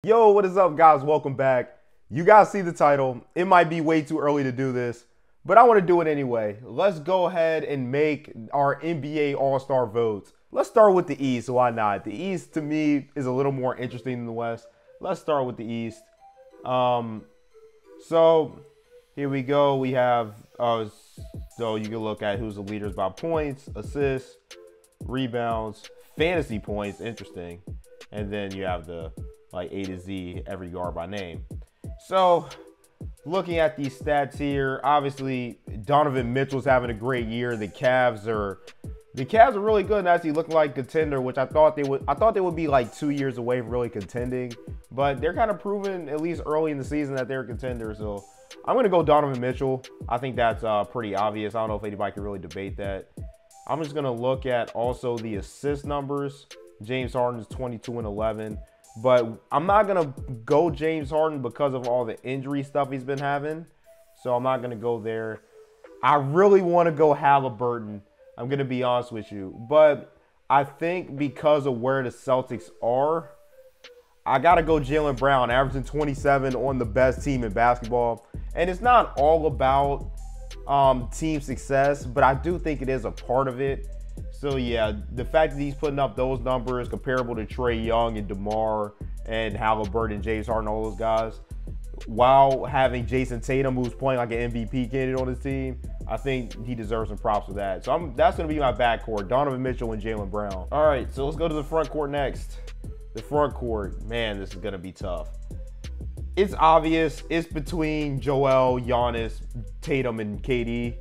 Yo, what is up, guys? Welcome back. You guys see the title. It might be way too early to do this, but I want to do it anyway. Let's go ahead and make our NBA All-Star votes. Let's start with the East. Why not? The East, to me, is a little more interesting than the West. Let's start with the East. So here we go. We have, so you can look at who's the leaders by points, assists, rebounds, fantasy points. Interesting. And then you have the like A to Z, every guard by name. So looking at these stats here, obviously Donovan Mitchell's having a great year. The Cavs are really good and actually looking like contender, which I thought they would be like 2 years away from really contending, but they're kind of proving at least early in the season that they're a contender. So I'm gonna go Donovan Mitchell. I think that's pretty obvious. I don't know if anybody can really debate that. I'm just gonna look at also the assist numbers. James Harden is 22 and 11. But I'm not going to go James Harden because of all the injury stuff he's been having. So I'm not going to go there. I really want to go Halliburton. I'm going to be honest with you. But I think because of where the Celtics are, I got to go Jaylen Brown, averaging 27 on the best team in basketball. And it's not all about team success, but I do think it is a part of it. So yeah, the fact that he's putting up those numbers comparable to Trae Young and DeMar and Halliburton, James Harden, all those guys, while having Jason Tatum, who's playing like an MVP candidate on his team, I think he deserves some props for that. So that's going to be my backcourt, Donovan Mitchell and Jaylen Brown. All right, so let's go to the front court next. The front court, man, this is going to be tough. It's obvious. It's between Joel, Giannis, Tatum, and KD.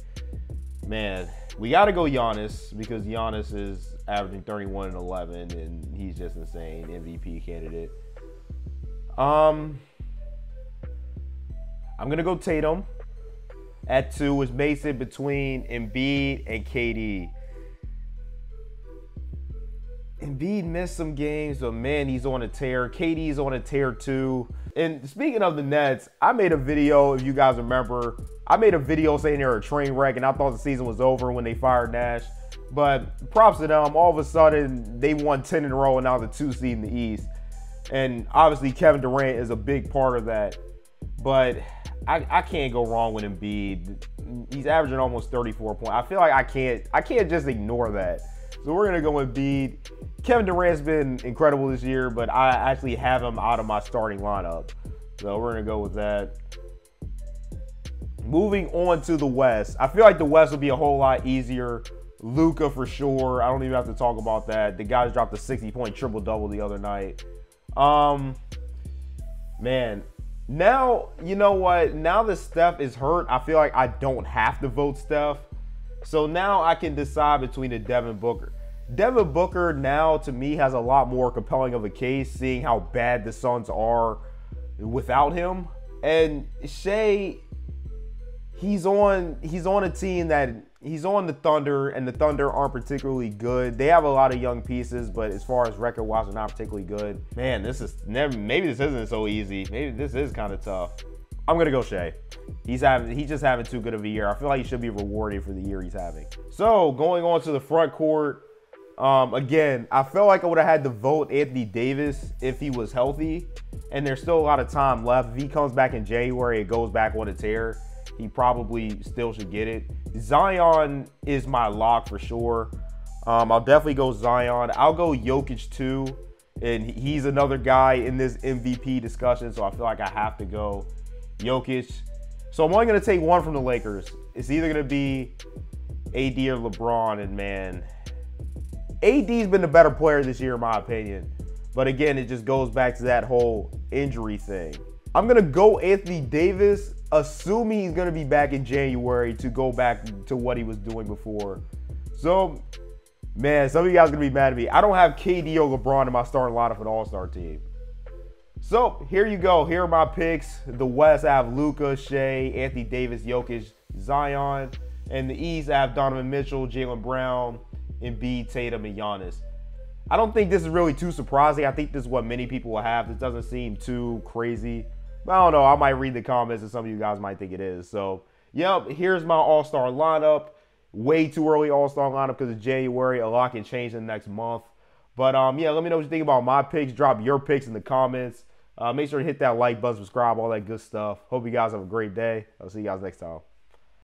Man, we got to go Giannis because Giannis is averaging 31 and 11, and he's just insane. MVP candidate. I'm going to go Tatum. At 2 is Mason between Embiid and KD. Embiid missed some games, but man, he's on a tear. KD's on a tear too. And speaking of the Nets, I made a video, if you guys remember, I made a video saying they're a train wreck, and I thought the season was over when they fired Nash. But props to them. All of a sudden, they won 10 in a row and now the 2 seed in the East. And obviously, Kevin Durant is a big part of that. But I can't go wrong with Embiid. He's averaging almost 34 points. I feel like I can't just ignore that. So we're gonna go with Embiid. Kevin Durant's been incredible this year, but I actually have him out of my starting lineup. So we're gonna go with that. Moving on to the West. I feel like the West will be a whole lot easier. Luka for sure. I don't even have to talk about that. The guys dropped a 60-point triple-double the other night. Man, now, you know what? Now that Steph is hurt, I feel like I don't have to vote Steph. So now I can decide between the Devin Booker. Devin Booker now, to me, has a lot more compelling of a case, seeing how bad the Suns are without him. And Shea, he's on a team that he's on the Thunder, and the Thunder aren't particularly good. They have a lot of young pieces, but as far as record-wise, they're not particularly good. Man, maybe this isn't so easy. Maybe this is kind of tough. I'm gonna go Shea. He's just having too good of a year. I feel like he should be rewarded for the year he's having. So going on to the front court, again, I felt like I would have had to vote Anthony Davis if he was healthy, and there's still a lot of time left. If he comes back in January and goes back on a tear, he probably still should get it. Zion is my lock for sure. I'll definitely go Zion. I'll go Jokic too, and he's another guy in this MVP discussion, so I feel like I have to go Jokic. So I'm only going to take one from the Lakers. It's either going to be AD or LeBron, and man, AD's been the better player this year in my opinion. But again, it just goes back to that whole injury thing. I'm going to go Anthony Davis, assuming he's going to be back in January to go back to what he was doing before. So, man, some of you guys are going to be mad at me. I don't have KD or LeBron in my starting lineup for the All-Star team. So, here you go. Here are my picks. The West, I have Luka, Shea, Anthony Davis, Jokic, Zion. And the East, I have Donovan Mitchell, Jaylen Brown, Embiid, Tatum, and Giannis. I don't think this is really too surprising. I think this is what many people will have. This doesn't seem too crazy. But I don't know. I might read the comments and some of you guys might think it is. So, yep, here's my All-Star lineup. Way too early All-Star lineup because it's January. A lot can change in the next month. But, yeah, let me know what you think about my picks. Drop your picks in the comments. Make sure to hit that like button, subscribe, all that good stuff. Hope you guys have a great day. I'll see you guys next time.